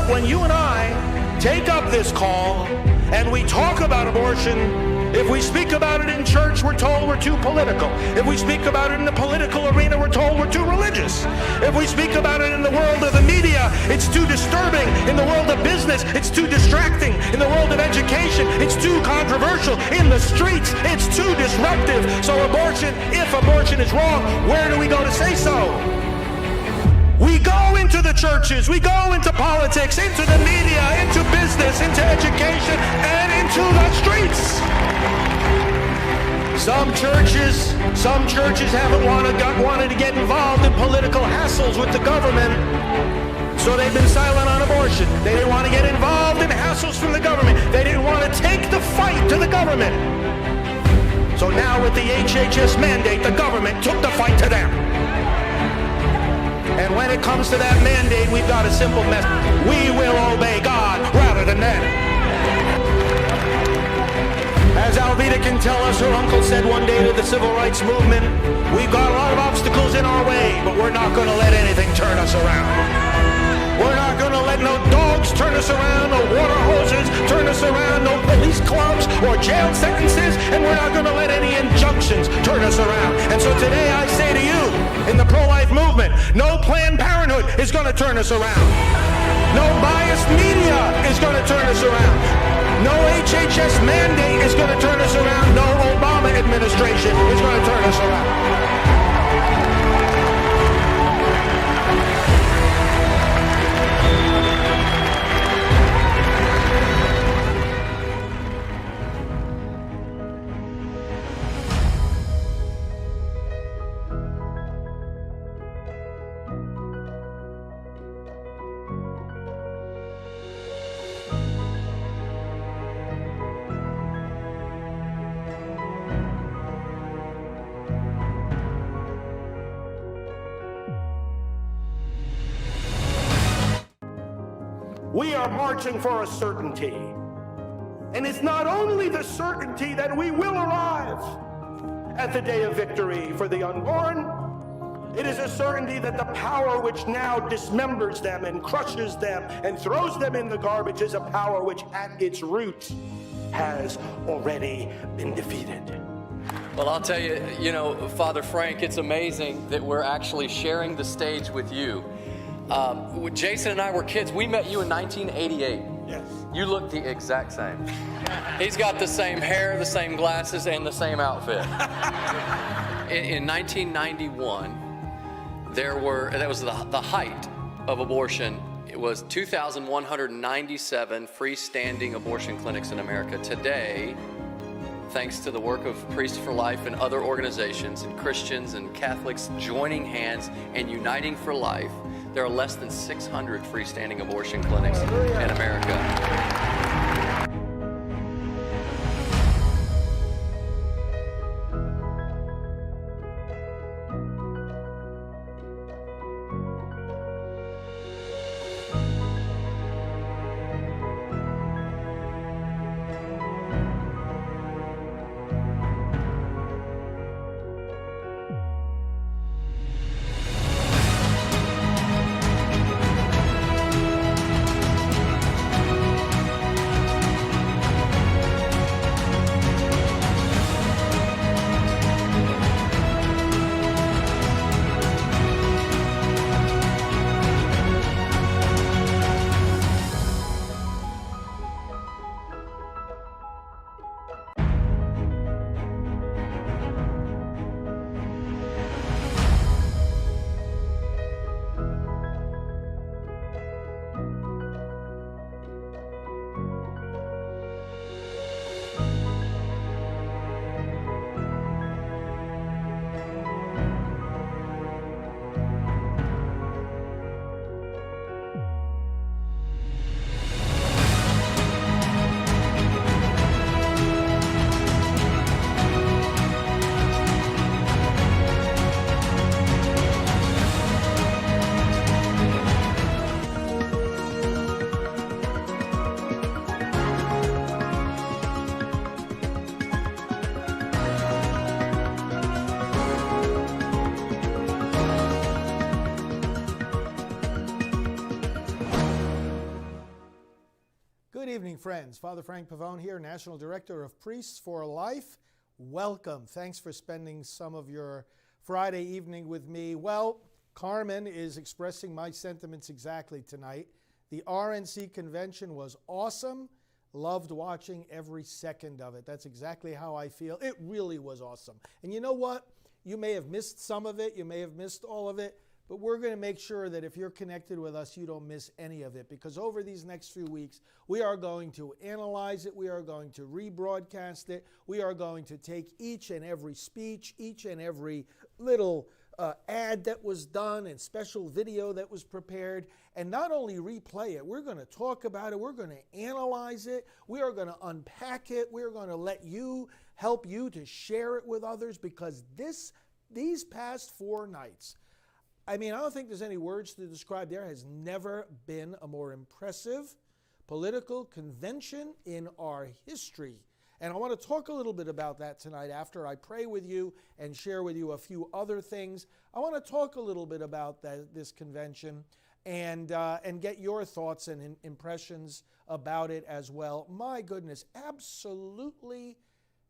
But when you and I take up this call and we talk about abortion, if we speak about it in church, we're told we're too political. If we speak about it in the political arena, we're told we're too religious. If we speak about it in the world of the media, it's too disturbing. In the world of business, it's too distracting. In the world of education, it's too controversial. In the streets, it's too disruptive. So abortion, if abortion is wrong, where do we go to say so? We go into the churches, we go into politics, into the media, into business, into education, and into the streets. Some churches haven't wanted to get involved in political hassles with the government, so they've been silent on abortion. They didn't want to get involved in hassles from the government. They didn't want to take the fight to the government. So now with the HHS mandate, the government took the fight to them. And when it comes to that mandate, we've got a simple message. We will obey God rather than them. As Alveda can tell us, her uncle said one day to the civil rights movement, we've got a lot of obstacles in our way, but we're not going to let anything turn us around. We're not going to let no dogs turn us around, no water hoses turn us around, no police clubs or jail sentences, and we're not going to let any injunctions turn us around. And so today I say to you, in the pro-life movement, no Planned Parenthood is going to turn us around. No biased media is going to turn us around. No HHS mandate is going to turn us around. No Obama administration is going to turn us around. We are marching for a certainty. And it's not only the certainty that we will arrive at the day of victory for the unborn, it is a certainty that the power which now dismembers them and crushes them and throws them in the garbage is a power which at its root has already been defeated. Well, I'll tell you, Father Frank, it's amazing that we're actually sharing the stage with you. When Jason and I were kids, we met you in 1988. Yes. You look the exact same. He's got the same hair, the same glasses, and the same outfit. In 1991, that was the height of abortion. It was 2,197 freestanding abortion clinics in America. Today, thanks to the work of Priests for Life and other organizations and Christians and Catholics joining hands and uniting for life, there are less than 600 freestanding abortion clinics in America. evening, friends. Father Frank Pavone here, National Director of Priests for Life. Welcome. Thanks for spending some of your Friday evening with me. Well, Carmen is expressing my sentiments exactly tonight. The RNC convention was awesome. Loved watching every second of it. That's exactly how I feel. It really was awesome. And you know what? You may have missed some of it. You may have missed all of it. But we're going to make sure that if you're connected with us, you don't miss any of it. Because over these next few weeks, we are going to analyze it. We are going to rebroadcast it. We are going to take each and every speech, each and every little ad that was done and special video that was prepared, and not only replay it, we're going to talk about it. We're going to analyze it. We are going to unpack it. We're going to let you help you to share it with others, because these past 4 nights, I mean, I don't think there's any words to describe. There has never been a more impressive political convention in our history. And I want to talk a little bit about that tonight after I pray with you and share with you a few other things. I want to talk a little bit about this convention and get your thoughts and impressions about it as well. My goodness, absolutely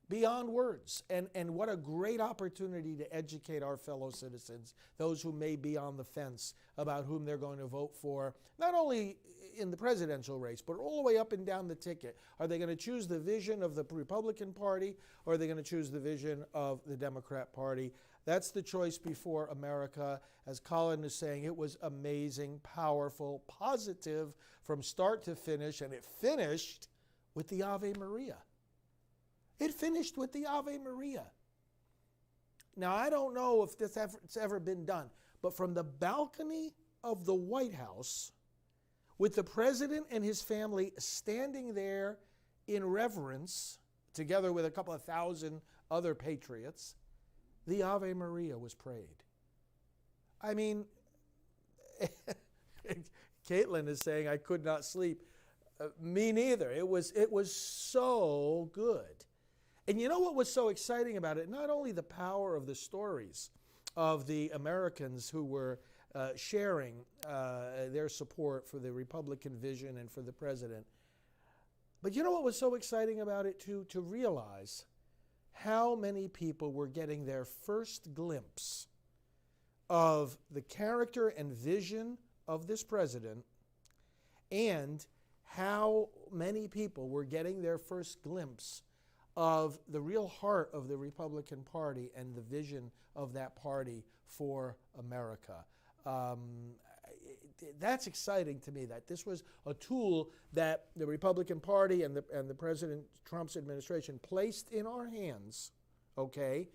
beyond words. And what a great opportunity to educate our fellow citizens, those who may be on the fence about whom they're going to vote for, not only in the presidential race, but all the way up and down the ticket. Are they going to choose the vision of the Republican Party, or are they going to choose the vision of the Democrat Party? That's the choice before America. As Colin is saying, it was amazing, powerful, positive from start to finish, and it finished with the Ave Maria. It finished with the Ave Maria. Now, I don't know if it's ever been done, but from the balcony of the White House, with the president and his family standing there in reverence, together with a couple of thousand other patriots, the Ave Maria was prayed. I mean, Caitlin is saying, I could not sleep. Me neither. It was so good. And you know what was so exciting about it? Not only the power of the stories of the Americans who were sharing their support for the Republican vision and for the president, but you know what was so exciting about it too? To realize how many people were getting their first glimpse of the character and vision of this president, and how many people were getting their first glimpse of the real heart of the Republican Party and the vision of that party for America. That's exciting to me, that this was a tool that the Republican Party and the President Trump's administration placed in our hands, okay,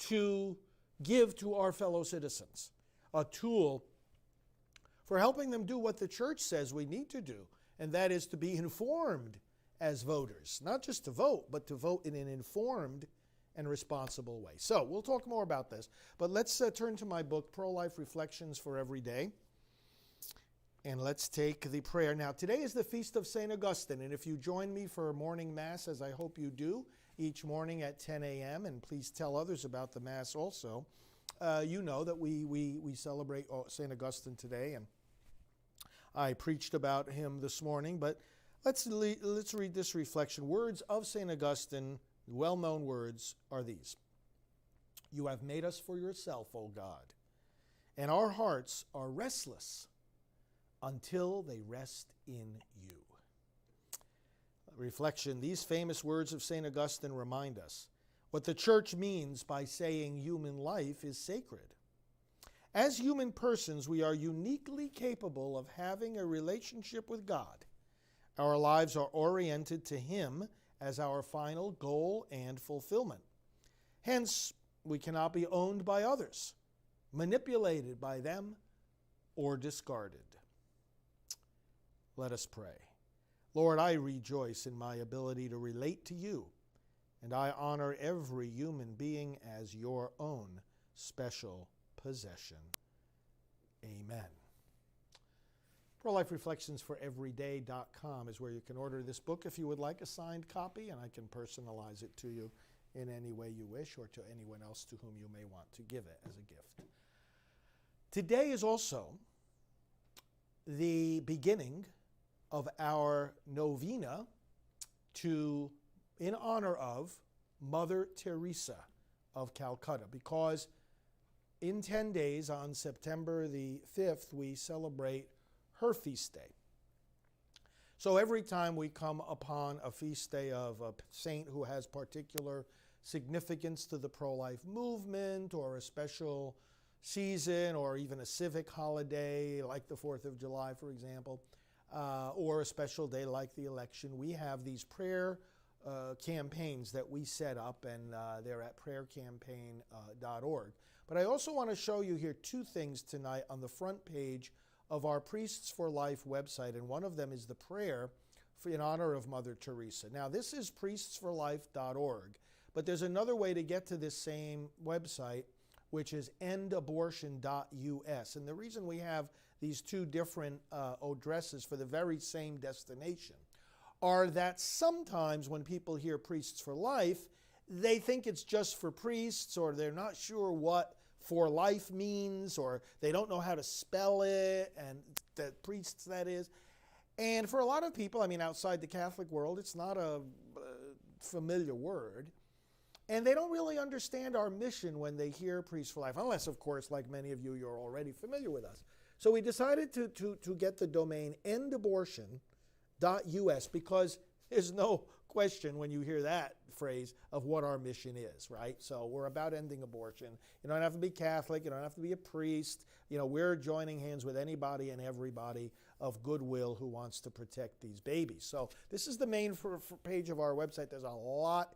to give to our fellow citizens. A tool for helping them do what the church says we need to do, and that is to be informed as voters, not just to vote, but to vote in an informed and responsible way. So we'll talk more about this, but let's turn to my book, Pro-Life Reflections for Every Day, and let's take the prayer. Now, today is the Feast of St. Augustine, and if you join me for morning Mass, as I hope you do, each morning at 10 a.m., and please tell others about the Mass also, you know that we celebrate St. Augustine today, and I preached about him this morning, but Let's read this reflection. Words of St. Augustine, well-known words, are these. You have made us for yourself, O God, and our hearts are restless until they rest in you. Reflection. These famous words of St. Augustine remind us what the Church means by saying human life is sacred. As human persons, we are uniquely capable of having a relationship with God. Our lives are oriented to Him as our final goal and fulfillment. Hence, we cannot be owned by others, manipulated by them, or discarded. Let us pray. Lord, I rejoice in my ability to relate to you, and I honor every human being as your own special possession. Amen. ProLifeReflectionsForEveryday.com is where you can order this book if you would like a signed copy, and I can personalize it to you in any way you wish, or to anyone else to whom you may want to give it as a gift. Today is also the beginning of our novena in honor of Mother Teresa of Calcutta, because in 10 days, on September the 5th, we celebrate her feast day. So every time we come upon a feast day of a saint who has particular significance to the pro-life movement, or a special season, or even a civic holiday like the 4th of July, for example, or a special day like the election, we have these prayer campaigns that we set up, and they're at prayercampaign.org. But I also want to show you here two things tonight on the front page of our Priests for Life website, and one of them is the prayer in honor of Mother Teresa. Now, this is priestsforlife.org, but there's another way to get to this same website, which is endabortion.us. And the reason we have these two different addresses for the very same destination are that sometimes when people hear Priests for Life, they think it's just for priests, or they're not sure what for life means, or they don't know how to spell it, and the priests, that is. And for a lot of people, I mean, outside the Catholic world, it's not a familiar word. And they don't really understand our mission when they hear Priests for Life, unless, of course, like many of you, you're already familiar with us. So we decided to get the domain endabortion.us, because there's no question when you hear that phrase of what our mission is, right? So we're about ending abortion. You don't have to be Catholic. You don't have to be a priest. You know, we're joining hands with anybody and everybody of goodwill who wants to protect these babies. So this is the main page of our website. There's a lot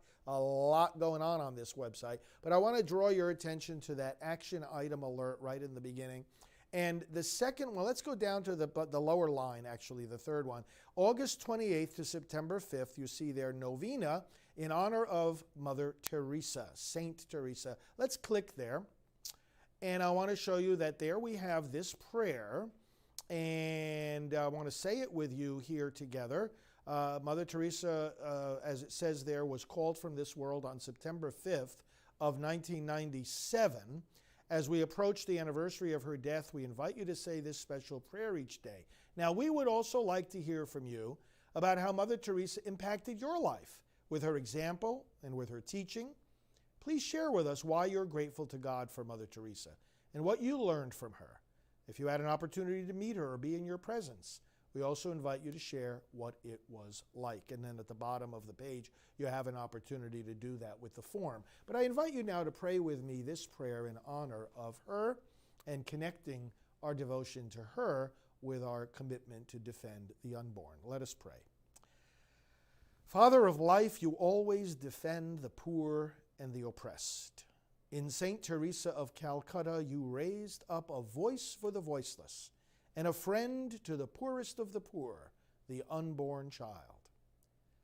going on this website. But I want to draw your attention to that action item alert right in the beginning. And the second one, let's go down to the lower line, actually, the third one. August 28th to September 5th, you see there, novena in honor of Mother Teresa, Saint Teresa. Let's click there. And I want to show you that there we have this prayer. And I want to say it with you here together. Mother Teresa, as it says there, was called from this world on September 5th of 1997. As we approach the anniversary of her death, we invite you to say this special prayer each day. Now, we would also like to hear from you about how Mother Teresa impacted your life with her example and with her teaching. Please share with us why you're grateful to God for Mother Teresa and what you learned from her. If you had an opportunity to meet her or be in your presence, we also invite you to share what it was like. And then at the bottom of the page, you have an opportunity to do that with the form. But I invite you now to pray with me this prayer in honor of her and connecting our devotion to her with our commitment to defend the unborn. Let us pray. Father of life, you always defend the poor and the oppressed. In St. Teresa of Calcutta, you raised up a voice for the voiceless and a friend to the poorest of the poor, the unborn child.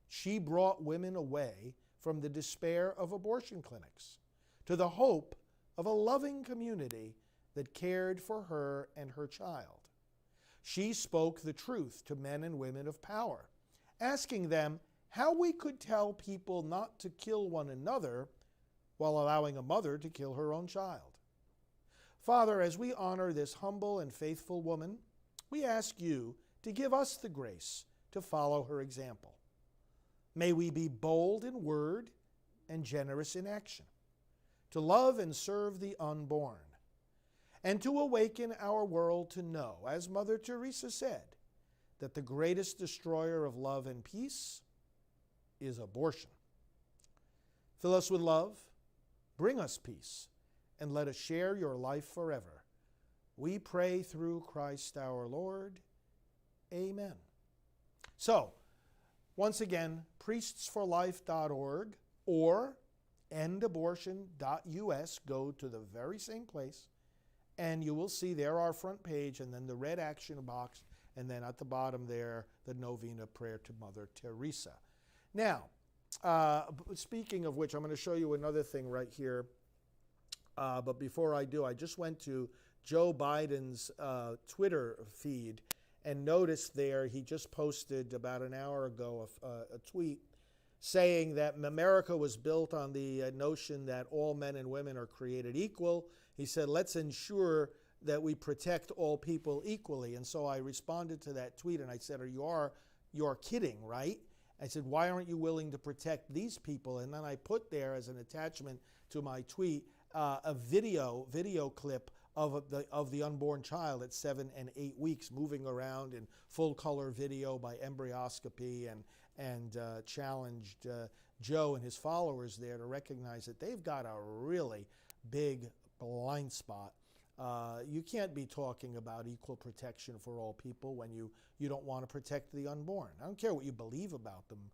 She brought women away from the despair of abortion clinics to the hope of a loving community that cared for her and her child. She spoke the truth to men and women of power, asking them how we could tell people not to kill one another while allowing a mother to kill her own child. Father, as we honor this humble and faithful woman, we ask you to give us the grace to follow her example. May we be bold in word and generous in action, to love and serve the unborn, and to awaken our world to know, as Mother Teresa said, that the greatest destroyer of love and peace is abortion. Fill us with love, bring us peace, and let us share your life forever. We pray through Christ our Lord. Amen. So, once again, priestsforlife.org or endabortion.us. Go to the very same place, and you will see there our front page, and then the red action box, and then at the bottom there, the novena prayer to Mother Teresa. Now, speaking of which, I'm going to show you another thing right here. But before I do, I just went to Joe Biden's Twitter feed and noticed there he just posted about an hour ago a tweet saying that America was built on the notion that all men and women are created equal. He said, let's ensure that we protect all people equally. And so I responded to that tweet and I said, you're kidding, right? I said, why aren't you willing to protect these people? And then I put there as an attachment to my tweet a video clip of the unborn child at 7 and 8 weeks moving around in full color video by embryoscopy, and challenged Joe and his followers there to recognize that they've got a really big blind spot. You can't be talking about equal protection for all people when you don't want to protect the unborn. I don't care what you believe about them,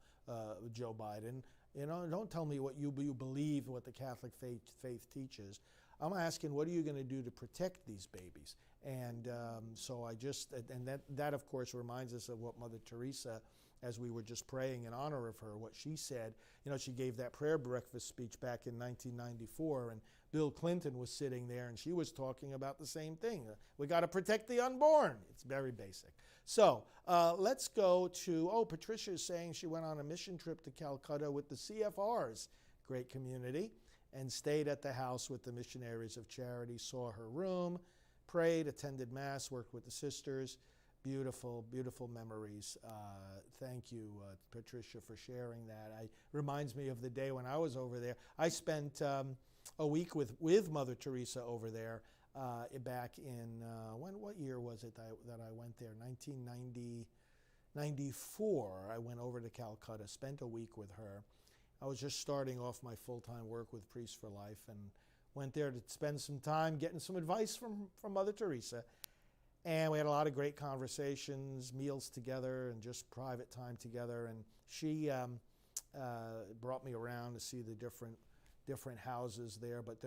Joe Biden. Don't tell me what you believe, what the Catholic faith teaches. I'm asking, what are you going to do to protect these babies? And so that of course reminds us of what Mother Teresa, as we were just praying in honor of her, what she said. She gave that prayer breakfast speech back in 1994, and Bill Clinton was sitting there, and she was talking about the same thing. We got to protect the unborn. It's very basic. So let's go to, Patricia is saying she went on a mission trip to Calcutta with the CFRs, great community, and stayed at the house with the Missionaries of Charity, saw her room, prayed, attended Mass, worked with the sisters. Beautiful, beautiful memories. Thank you, Patricia, for sharing that. It reminds me of the day when I was over there. I spent a week with Mother Teresa over there back in, what year was it that I went there? 1994. I went over to Calcutta, spent a week with her. I was just starting off my full-time work with Priests for Life, and went there to spend some time getting some advice from Mother Teresa. And we had a lot of great conversations, meals together, and just private time together. And she brought me around to see the different houses there. But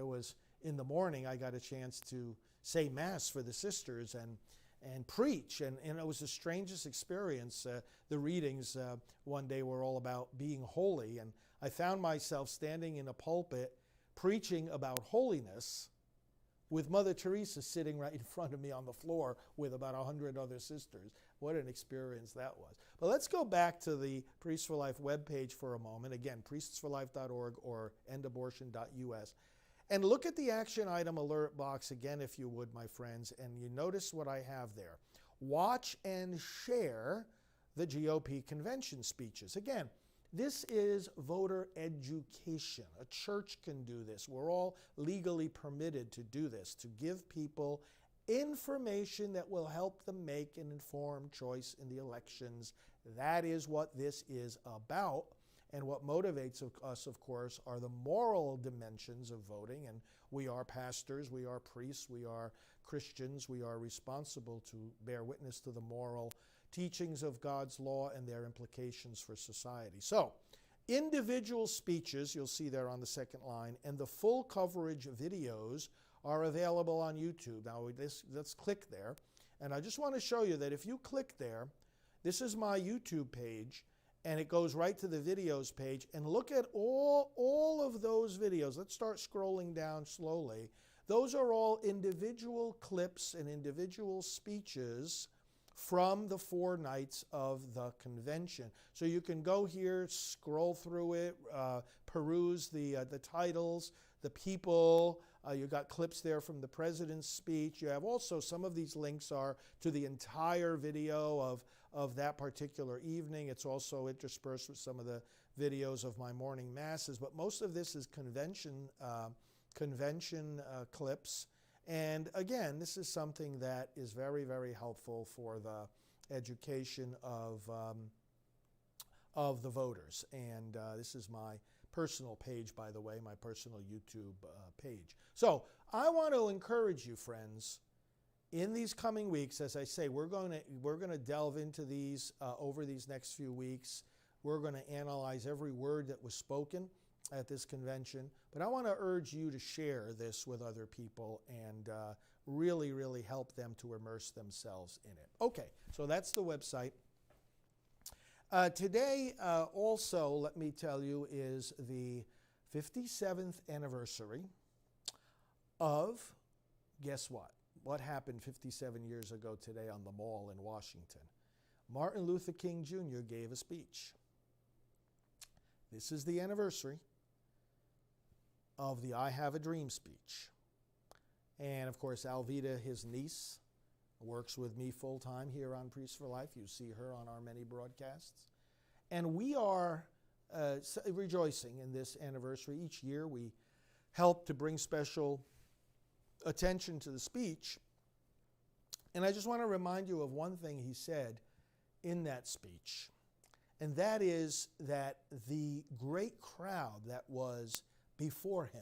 in the morning, I got a chance to say Mass for the sisters and preach. And it was the strangest experience. The readings one day were all about being holy. And I found myself standing in a pulpit preaching about holiness, with Mother Teresa sitting right in front of me on the floor with about 100 other sisters. What an experience that was. But let's go back to the Priests for Life webpage for a moment. Again, priestsforlife.org or endabortion.us. And look at the action item alert box again, if you would, my friends, and you notice what I have there. Watch and share the GOP convention speeches. Again, this is voter education. A church can do this. We're all legally permitted to do this, to give people information that will help them make an informed choice in the elections. That is what this is about. And what motivates us, of course, are the moral dimensions of voting. And we are pastors, we are priests, we are Christians. We are responsible to bear witness to the moral teachings of God's law and their implications for society. So, individual speeches, you'll see there on the second line, and the full coverage videos are available on YouTube. Now, let's click there. And I just want to show you that if you click there, this is my YouTube page, and it goes right to the videos page. And look at all of those videos. Let's start scrolling down slowly. Those are all individual clips and individual speeches from the 4 nights of the convention. So you can go here, scroll through it, peruse the titles, the people. You got clips there from the president's speech. You have also, some of these links are to the entire video of that particular evening. It's also interspersed with some of the videos of my morning masses. But most of this is convention clips. And again, this is something that is very, very helpful for the education of the voters. And this is my personal page, by the way, my personal YouTube page. So I want to encourage you, friends, in these coming weeks, as I say, we're going to delve into these over these next few weeks. We're going to analyze every word that was spoken at this convention, but I want to urge you to share this with other people and really, really help them to immerse themselves in it. Okay, so that's the website. Today, also, let me tell you, is the 57th anniversary of, guess what? What happened 57 years ago today on the Mall in Washington? Martin Luther King Jr. gave a speech. This is the anniversary of the I Have a Dream speech. And of course, Alvita, his niece, works with me full-time here on Priests for Life. You see her on our many broadcasts. And we are rejoicing in this anniversary. Each year we help to bring special attention to the speech. And I just want to remind you of one thing he said in that speech, and that is that the great crowd that was before him,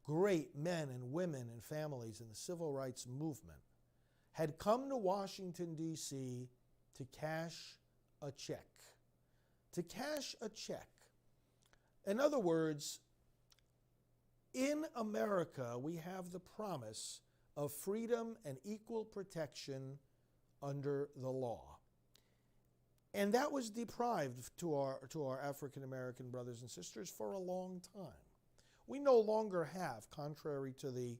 great men and women and families in the civil rights movement, had come to Washington, D.C. to cash a check. To cash a check. In other words, in America, we have the promise of freedom and equal protection under the law. And that was deprived to our African American brothers and sisters for a long time. We no longer have, contrary to the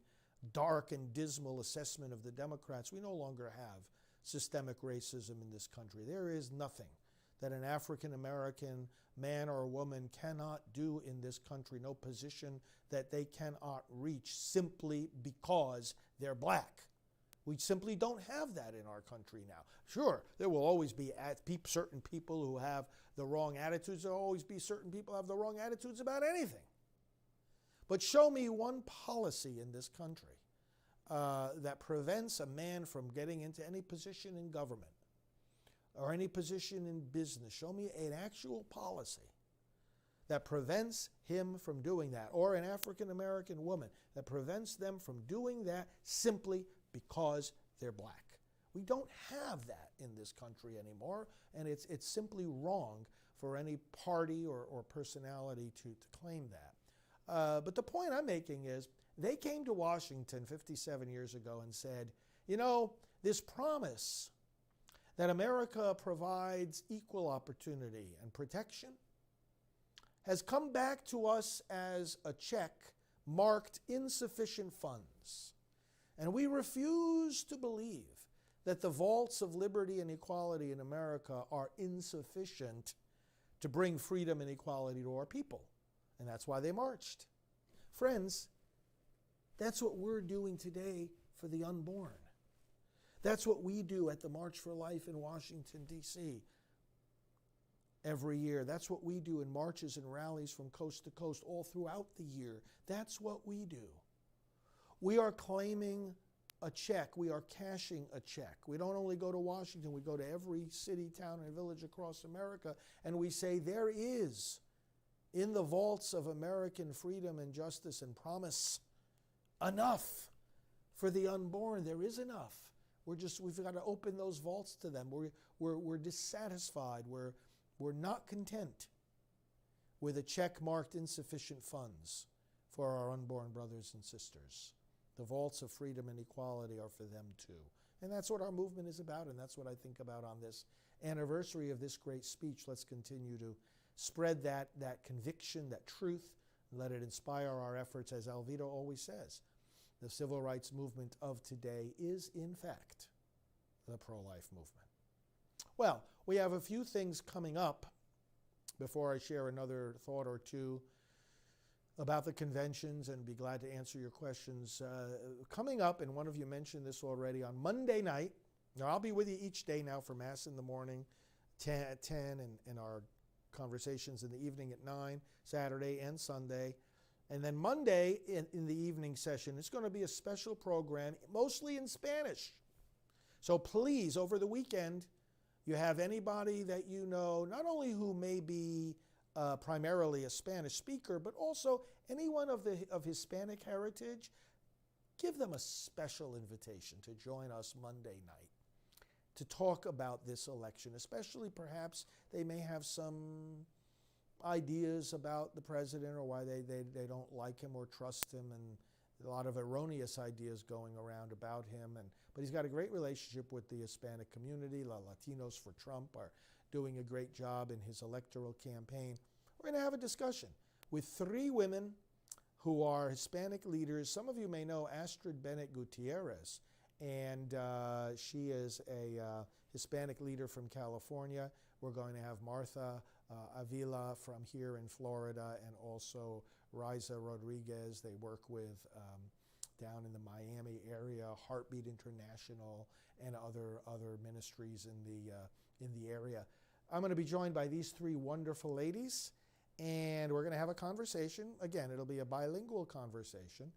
dark and dismal assessment of the Democrats, we no longer have systemic racism in this country. There is nothing that an African American man or woman cannot do in this country, no position that they cannot reach simply because they're black. We simply don't have that in our country now. Sure, there will always be certain people who have the wrong attitudes. There will always be certain people who have the wrong attitudes about anything. But show me one policy in this country that prevents a man from getting into any position in government or any position in business. Show me an actual policy that prevents him from doing that, or an African American woman that prevents them from doing that simply because they're black. We don't have that in this country anymore, and it's simply wrong for any party or personality to claim that. But the point I'm making is they came to Washington 57 years ago and said, you know, this promise that America provides equal opportunity and protection has come back to us as a check marked insufficient funds. And we refuse to believe that the vaults of liberty and equality in America are insufficient to bring freedom and equality to our people. And that's why they marched. Friends, that's what we're doing today for the unborn. That's what we do at the March for Life in Washington, D.C. every year. That's what we do in marches and rallies from coast to coast all throughout the year. That's what we do. We are claiming a check. We are cashing a check. We don't only go to Washington, we go to every city, town, and village across America, and we say there is, in the vaults of American freedom and justice and promise, enough for the unborn. There is enough. We've got to open those vaults to them. We're dissatisfied. We're not content with a check marked insufficient funds for our unborn brothers and sisters. The vaults of freedom and equality are for them too. And that's what our movement is about, and that's what I think about on this anniversary of this great speech. Let's continue to spread that conviction, that truth, and let it inspire our efforts. As Alvito always says, the civil rights movement of today is, in fact, the pro-life movement. Well, we have a few things coming up before I share another thought or two about the conventions and be glad to answer your questions. Coming up, and one of you mentioned this already, on Monday night, now I'll be with you each day now for Mass in the morning, 10 at 10, and our conversations in the evening at 9, Saturday and Sunday. And then Monday in the evening session, it's going to be a special program, mostly in Spanish. So please, over the weekend, you have anybody that you know, not only who may be primarily a Spanish speaker, but also anyone of Hispanic heritage, give them a special invitation to join us Monday night to talk about this election, especially perhaps they may have some ideas about the president or why they don't like him or trust him, and a lot of erroneous ideas going around about him. But he's got a great relationship with the Hispanic community. La Latinos for Trump are doing a great job in his electoral campaign. We're going to have a discussion with 3 women who are Hispanic leaders. Some of you may know Astrid Bennett Gutierrez, and she is a Hispanic leader from California. We're going to have Martha Avila from here in Florida, and also Riza Rodriguez. They work with down in the Miami area, Heartbeat International, and other ministries in the area. I'm going to be joined by these three wonderful ladies, and we're going to have a conversation. Again, it'll be a bilingual conversation,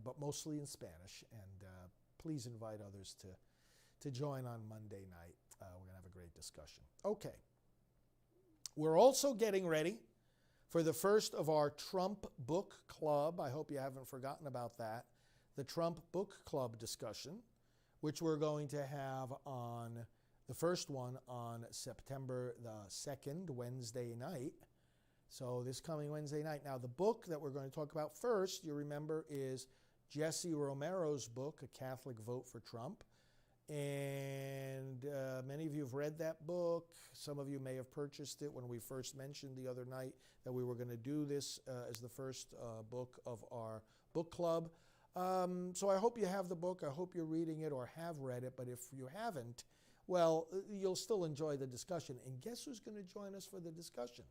but mostly in Spanish. And please invite others to join on Monday night. We're going to have a great discussion. Okay. We're also getting ready for the first of our Trump Book Club. I hope you haven't forgotten about that. The Trump Book Club discussion, which we're going to have on the first one on September the 2nd, Wednesday night. So this coming Wednesday night. Now, the book that we're going to talk about first, you remember, is Jesse Romero's book, A Catholic Vote for Trump. And many of you have read that book. Some of you may have purchased it when we first mentioned the other night that we were going to do this as the first book of our book club. So I hope you have the book. I hope you're reading it or have read it. But if you haven't, well, you'll still enjoy the discussion. And guess who's going to join us for the discussion?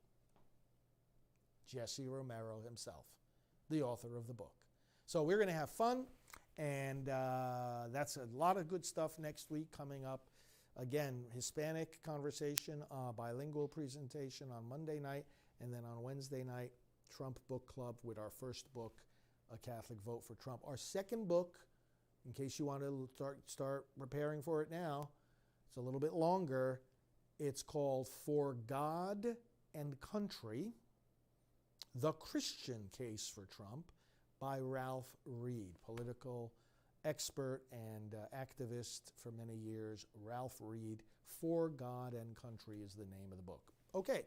Jesse Romero himself, the author of the book. So we're going to have fun. And that's a lot of good stuff next week coming up. Again, Hispanic conversation, bilingual presentation on Monday night. And then on Wednesday night, Trump Book Club with our first book, A Catholic Vote for Trump. Our second book, in case you want to start preparing for it now, it's a little bit longer. It's called For God and Country, The Christian Case for Trump, by Ralph Reed, political expert and activist for many years. Ralph Reed, For God and Country is the name of the book. Okay,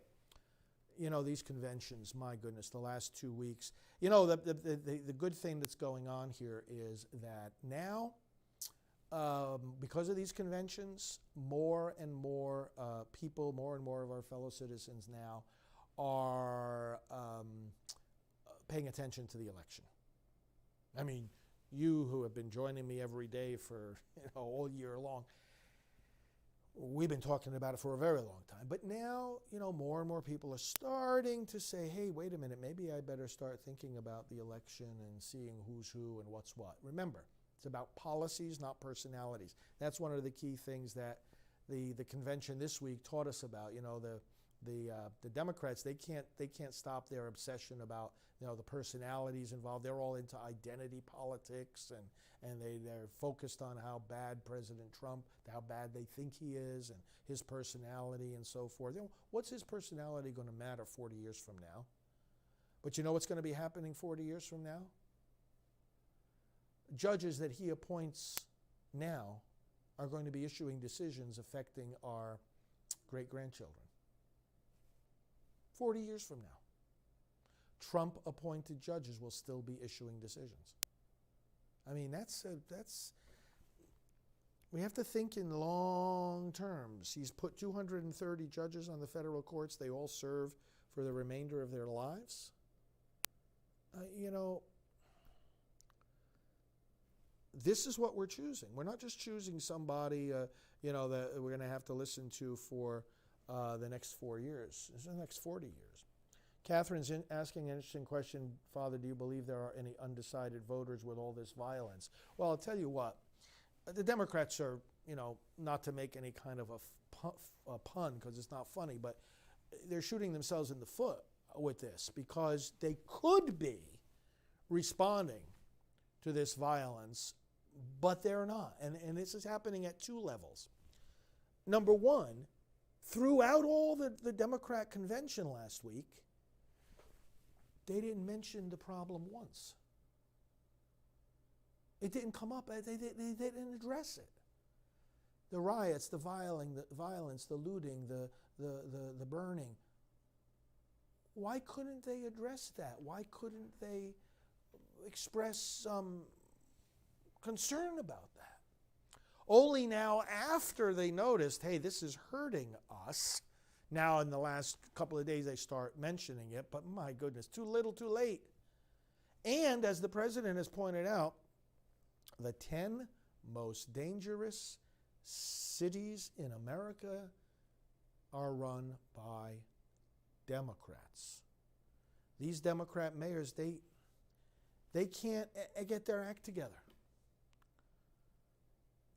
you know, these conventions, my goodness, the last 2 weeks. You know, the good thing that's going on here is that now, because of these conventions, more and more people, more and more of our fellow citizens now are paying attention to the election. I mean, you who have been joining me every day for all year long, we've been talking about it for a very long time. But now, more and more people are starting to say, hey, wait a minute, maybe I better start thinking about the election and seeing who's who and what's what. Remember, it's about policies, not personalities. That's one of the key things that the convention this week taught us about. The Democrats, they can't stop their obsession about the personalities involved. They're all into identity politics, and they're focused on how bad President Trump, how bad they think he is, and his personality and so forth. What's his personality going to matter 40 years from now? But you know what's going to be happening 40 years from now? Judges that he appoints now are going to be issuing decisions affecting our great-grandchildren. 40 years from now, Trump-appointed judges will still be issuing decisions. I mean, we have to think in long terms. He's put 230 judges on the federal courts. They all serve for the remainder of their lives. This is what we're choosing. We're not just choosing somebody, that we're going to have to listen to for the next 4 years. It's the next 40 years. Catherine's asking an interesting question. Father, do you believe there are any undecided voters with all this violence? Well, I'll tell you what. The Democrats are, not to make any kind of a pun because it's not funny, but they're shooting themselves in the foot with this because they could be responding to this violence, but they're not. And this is happening at two levels. Number one, throughout all the Democrat convention last week, they didn't mention the problem once. It didn't come up. They didn't address it. The riots, the violence, the looting, the burning. Why couldn't they address that? Why couldn't they express some concern about that? Only now, after they noticed, hey, this is hurting us, now in the last couple of days they start mentioning it, but my goodness, too little, too late. And as the president has pointed out, the 10 most dangerous cities in America are run by Democrats. These Democrat mayors, they can't get their act together.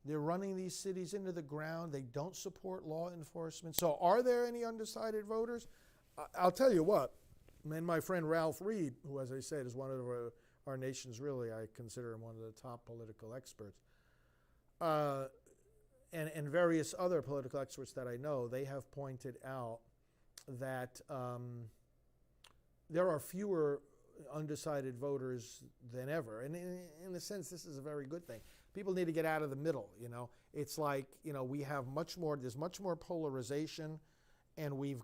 They're running these cities into the ground. They don't support law enforcement. So are there any undecided voters? I'll tell you what, and my friend Ralph Reed, who, as I said, is one of our nation's really, I consider him one of the top political experts, and various other political experts that I know, they have pointed out that there are fewer undecided voters than ever. And in a sense, this is a very good thing. People need to get out of the middle, you know. It's like, you know, there's much more polarization, and we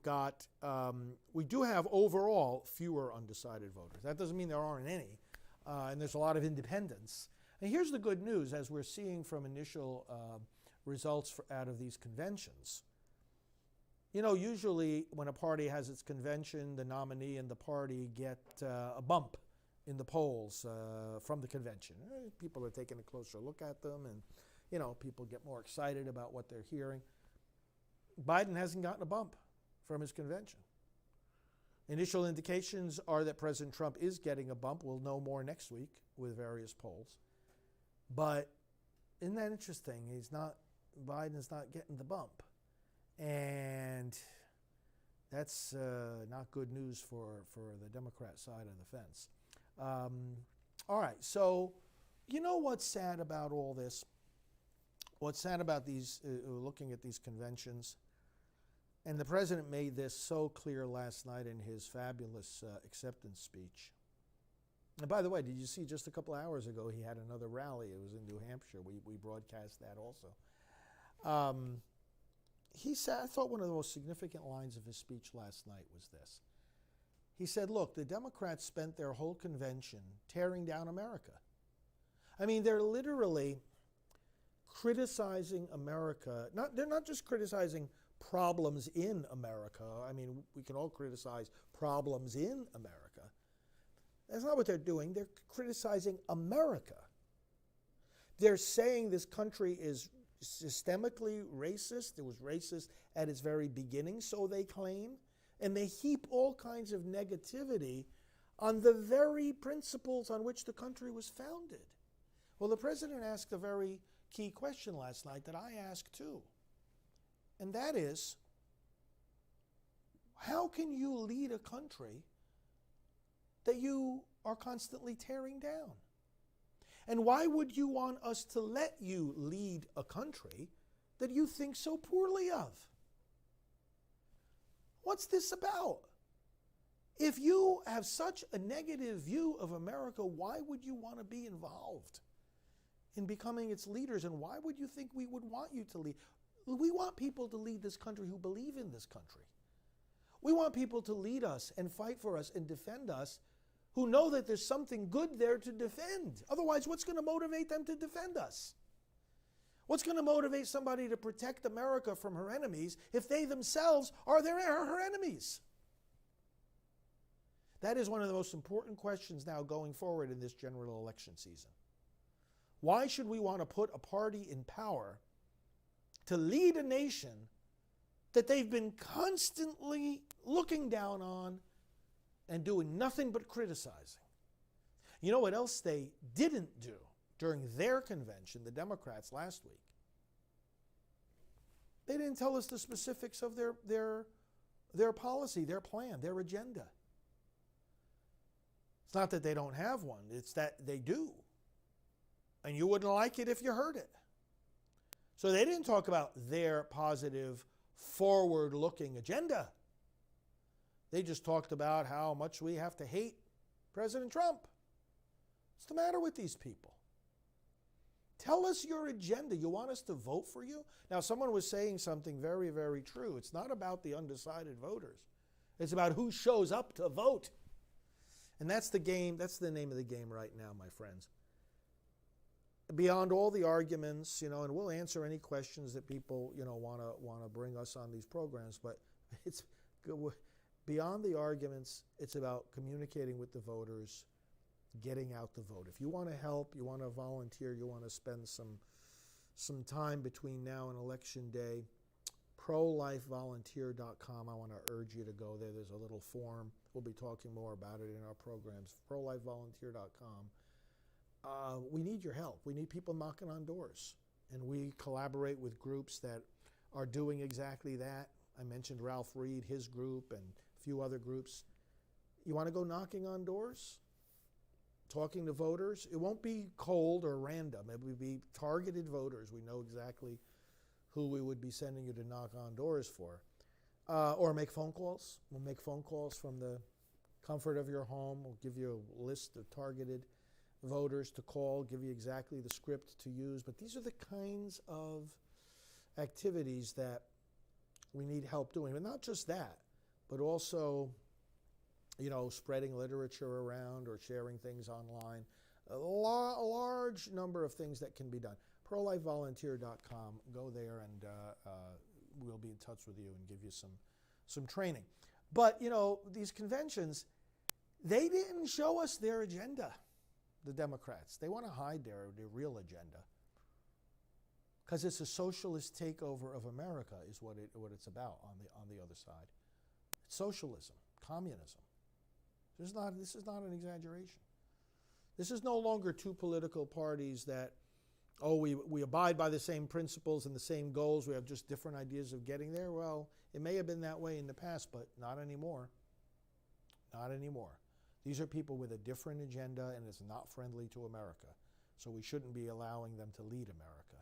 do have overall fewer undecided voters. That doesn't mean there aren't any, and there's a lot of independents. And here's the good news, as we're seeing from initial results out of these conventions. You know, usually when a party has its convention, the nominee and the party get a bump in the polls from the convention. People are taking a closer look at them, and, you know, people get more excited about what they're hearing. Biden hasn't gotten a bump from his convention. Initial indications are that President Trump is getting a bump. We'll know more next week with various polls. But isn't that interesting? Biden is not getting the bump. And that's not good news for the Democrat side of the fence. All right, so you know what's sad about all this? What's sad about these, looking at these conventions, and the president made this so clear last night in his fabulous acceptance speech. And by the way, did you see just a couple hours ago he had another rally? It was in New Hampshire. We broadcast that also. He said, I thought one of the most significant lines of his speech last night was this. He said, look, the Democrats spent their whole convention tearing down America. I mean, they're literally criticizing America. They're not just criticizing problems in America. I mean, we can all criticize problems in America. That's not what they're doing. They're criticizing America. They're saying this country is systemically racist. It was racist at its very beginning, so they claim. And they heap all kinds of negativity on the very principles on which the country was founded. Well, the president asked a very key question last night that I asked too. And that is, how can you lead a country that you are constantly tearing down? And why would you want us to let you lead a country that you think so poorly of? What's this about? If you have such a negative view of America, why would you want to be involved in becoming its leaders? And why would you think we would want you to lead? We want people to lead this country who believe in this country. We want people to lead us and fight for us and defend us who know that there's something good there to defend. Otherwise, what's going to motivate them to defend us? What's going to motivate somebody to protect America from her enemies if they themselves are her enemies? That is one of the most important questions now going forward in this general election season. Why should we want to put a party in power to lead a nation that they've been constantly looking down on and doing nothing but criticizing? You know what else they didn't do during their convention, the Democrats last week? They didn't tell us the specifics of their policy, their plan, their agenda. It's not that they don't have one, it's that they do. And you wouldn't like it if you heard it. So they didn't talk about their positive, forward-looking agenda. They just talked about how much we have to hate President Trump. What's the matter with these people? Tell us your agenda. You want us to vote for you? Now, someone was saying something very, very true. It's not about the undecided voters. It's about who shows up to vote. And that's the game. That's the name of the game right now, my friends. Beyond all the arguments, and we'll answer any questions that people, want to bring us on these programs, but it's beyond the arguments, it's about communicating with the voters, getting out the vote. If you want to help, you want to volunteer, you want to spend some time between now and Election Day, prolifevolunteer.com. I want to urge you to go there. There's a little form. We'll be talking more about it in our programs. prolifevolunteer.com. We need your help. We need people knocking on doors and we collaborate with groups that are doing exactly that. I mentioned Ralph Reed, his group, and a few other groups. You want to go knocking on doors? Talking to voters? It won't be cold or random. It would be targeted voters. We know exactly who we would be sending you to knock on doors for. Or make phone calls. We'll make phone calls from the comfort of your home. We'll give you a list of targeted voters to call, give you exactly the script to use. But these are the kinds of activities that we need help doing. And not just that, but also, spreading literature around or sharing things online. A large number of things that can be done. ProLifeVolunteer.com. Go there and we'll be in touch with you and give you some training. But, these conventions, they didn't show us their agenda, the Democrats. They want to hide their real agenda. Because it's a socialist takeover of America is what it's about on the other side. It's socialism, communism. This is not an exaggeration. This is no longer two political parties that, we abide by the same principles and the same goals. We have just different ideas of getting there. Well, it may have been that way in the past, but not anymore. Not anymore. These are people with a different agenda, and it's not friendly to America. So we shouldn't be allowing them to lead America.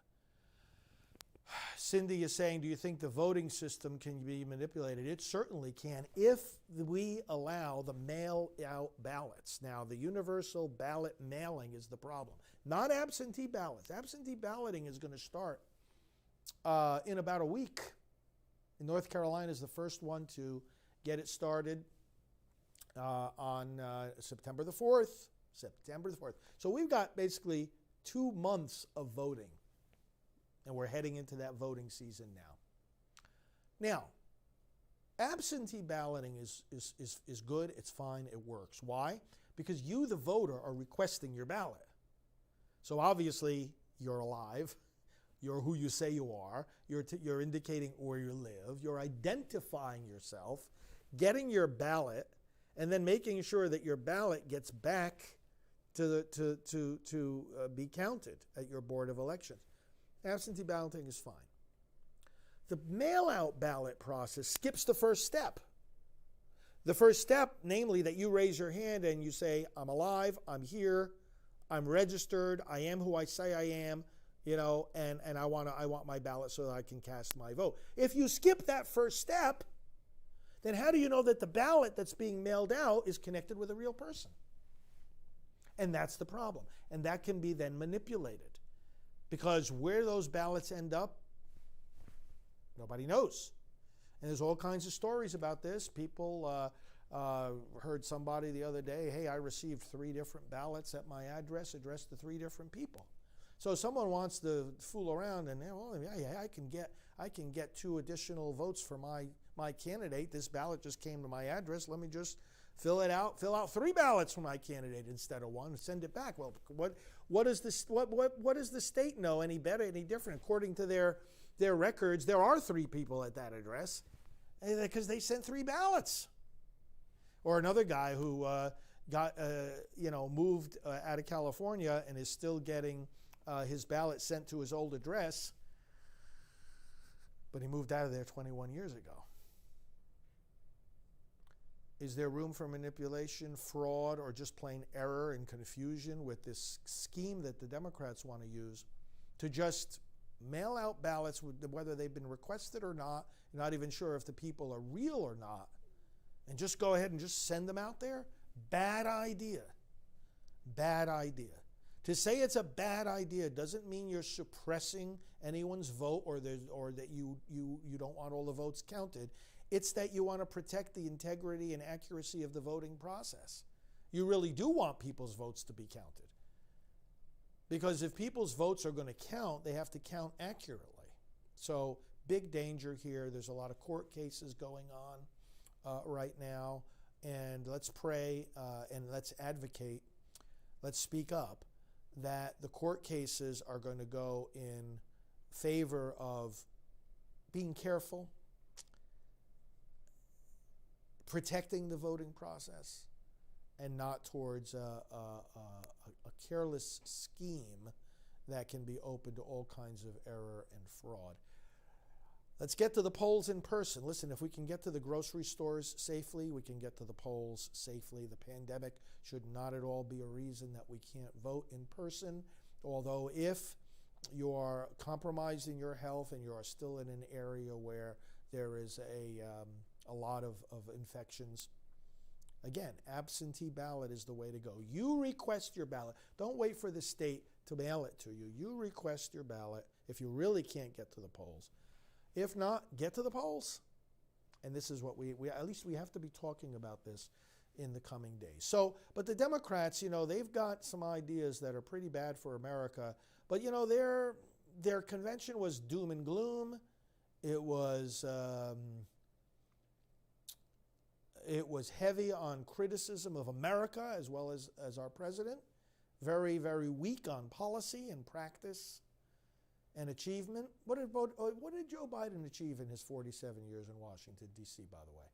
Cindy is saying, do you think the voting system can be manipulated? It certainly can if we allow the mail-out ballots. Now, the universal ballot mailing is the problem, not absentee ballots. Absentee balloting is going to start in about a week. In North Carolina is the first one to get it started on September the 4th. September the 4th. So we've got basically 2 months of voting. And we're heading into that voting season now. Now, absentee balloting is good, it's fine, it works. Why? Because you, the voter, are requesting your ballot. So obviously, you're alive, you're who you say you are, you're indicating where you live, you're identifying yourself, getting your ballot, and then making sure that your ballot gets back to be counted at your Board of Elections. Absentee balloting is fine. The mail-out ballot process skips the first step. The first step, namely that you raise your hand and you say, I'm alive, I'm here, I'm registered, I am who I say I am, and I want my ballot so that I can cast my vote. If you skip that first step, then how do you know that the ballot that's being mailed out is connected with a real person? And that's the problem. And that can be then manipulated. Because where those ballots end up, nobody knows. And there's all kinds of stories about this. People heard somebody the other day, hey, I received 3 different ballots at my address addressed to 3 different people. So someone wants to fool around and, I can get 2 additional votes for my candidate. This ballot just came to my address. Let me just fill out 3 ballots for my candidate instead of 1, and send it back. Well, what does the state know any better, any different? According to their records, there are 3 people at that address because they sent 3 ballots. Or another guy who moved out of California and is still getting his ballot sent to his old address, but he moved out of there 21 years ago. Is there room for manipulation, fraud, or just plain error and confusion with this scheme that the Democrats want to use to just mail out ballots, whether they've been requested or not, not even sure if the people are real or not, and just go ahead and just send them out there? Bad idea. Bad idea. To say it's a bad idea doesn't mean you're suppressing anyone's vote or that you don't want all the votes counted. It's that you want to protect the integrity and accuracy of the voting process. You really do want people's votes to be counted. Because if people's votes are going to count, they have to count accurately. So big danger here. There's a lot of court cases going on right now. And let's pray and let's advocate, let's speak up that the court cases are going to go in favor of being careful, protecting the voting process, and not towards a careless scheme that can be open to all kinds of error and fraud. Let's get to the polls in person. Listen, if we can get to the grocery stores safely, we can get to the polls safely. The pandemic should not at all be a reason that we can't vote in person. Although if you are compromising your health and you are still in an area where there is a lot of infections, again, absentee ballot is the way to go. You request your ballot. Don't wait for the state to mail it to you. You request your ballot if you really can't get to the polls. If not, get to the polls. And this is what we at least we have to be talking about this in the coming days. So, but the Democrats, they've got some ideas that are pretty bad for America. But, their convention was doom and gloom. It was heavy on criticism of America as well as our president. Very, very weak on policy and practice and achievement. What did Joe Biden achieve in his 47 years in Washington, D.C., by the way?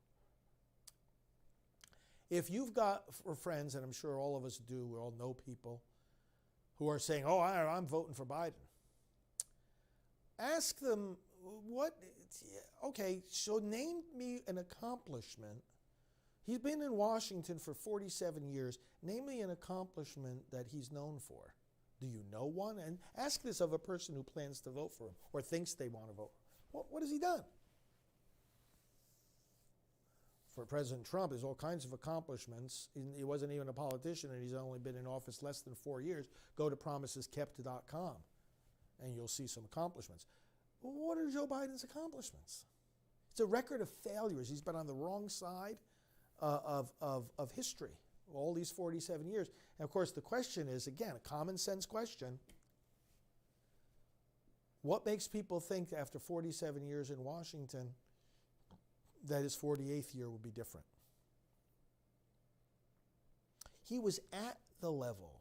If you've got friends, and I'm sure all of us do, we all know people who are saying, oh, I'm voting for Biden. Ask them, so name me an accomplishment. He's been in Washington for 47 years. Name me an accomplishment that he's known for. Do you know one? And ask this of a person who plans to vote for him or thinks they want to vote. What has he done? For President Trump, there's all kinds of accomplishments. He wasn't even a politician, and he's only been in office less than 4 years. Go to promiseskept.com, and you'll see some accomplishments. What are Joe Biden's accomplishments? It's a record of failures. He's been on the wrong side of history all these 47 years. And of course, the question is, again, a common sense question. What makes people think after 47 years in Washington that his 48th year will be different? He was at the level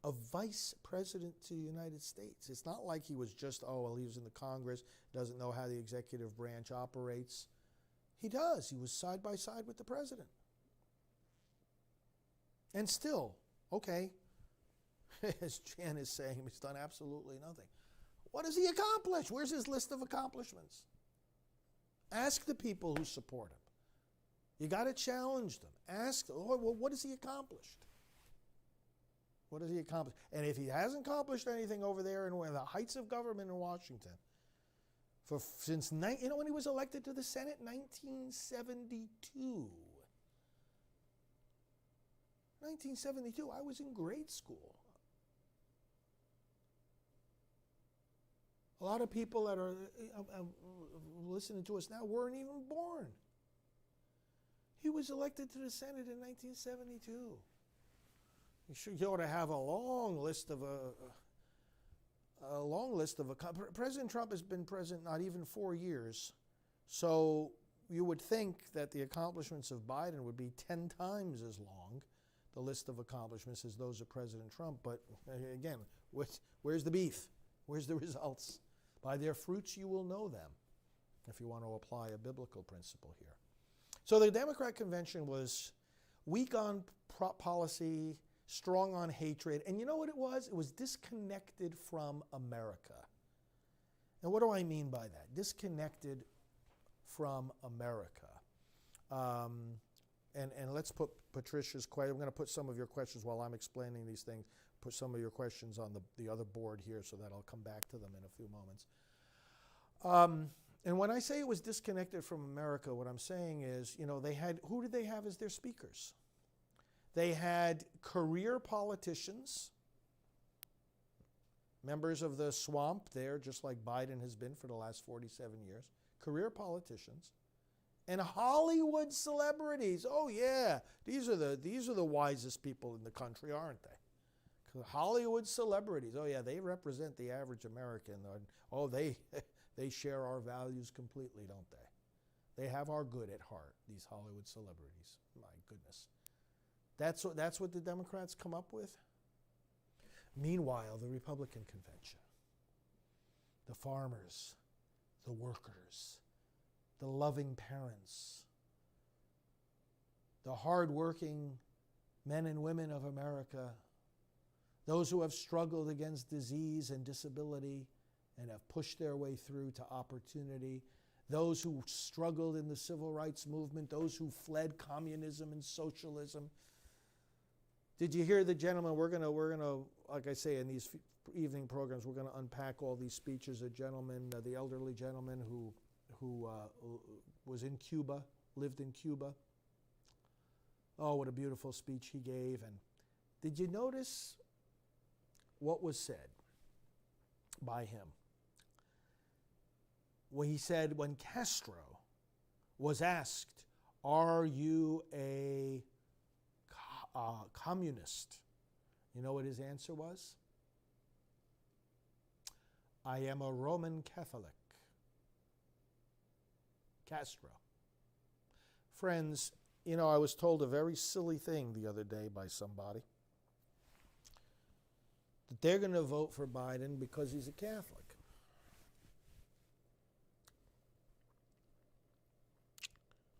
of vice president to the United States. It's not like he was just, he was in the Congress, doesn't know how the executive branch operates. He does. He was side by side with the president. And still, as Jan is saying, he's done absolutely nothing. What has he accomplished? Where's his list of accomplishments? Ask the people who support him. You got to challenge them. Ask, what has he accomplished? What has he accomplished? And if he hasn't accomplished anything over there in the heights of government in Washington, since when he was elected to the Senate, 1972. 1972, I was in grade school. A lot of people that are listening to us now weren't even born. He was elected to the Senate in 1972. You ought to have a long list of President Trump has been president not even 4 years, so you would think that the accomplishments of Biden would be 10 times as long, the list of accomplishments, as those of President Trump. But again, where's the beef? Where's the results? By their fruits you will know them, if you want to apply a biblical principle here. So the Democrat convention was weak on policy, strong on hatred. And you know what it was? It was disconnected from America. And what do I mean by that? Disconnected from America. And let's put Patricia's question. I'm going to put some of your questions while I'm explaining these things. Put some of your questions on the other board here so that I'll come back to them in a few moments. And when I say it was disconnected from America, what I'm saying is, who did they have as their speakers? They had career politicians, members of the swamp there, just like Biden has been for the last 47 years, career politicians, and Hollywood celebrities. Oh yeah, these are the wisest people in the country, aren't they? Hollywood celebrities. Oh yeah, they represent the average American. Oh, they share our values completely, don't they? They have our good at heart, these Hollywood celebrities. My goodness. That's what the Democrats come up with? Meanwhile, the Republican convention, the farmers, the workers, the loving parents, the hardworking men and women of America, those who have struggled against disease and disability and have pushed their way through to opportunity, those who struggled in the civil rights movement, those who fled communism and socialism. Did you hear the gentleman? We're gonna, like I say, in these evening programs, we're gonna unpack all these speeches. A gentleman, the elderly gentleman who was in Cuba, lived in Cuba. Oh, what a beautiful speech he gave! And did you notice what was said by him? Well, he said when Castro was asked, "Are you a communist?" You know what his answer was? "I am a Roman Catholic." Castro. Friends, you know, I was told a very silly thing the other day by somebody, that they're going to vote for Biden because he's a Catholic.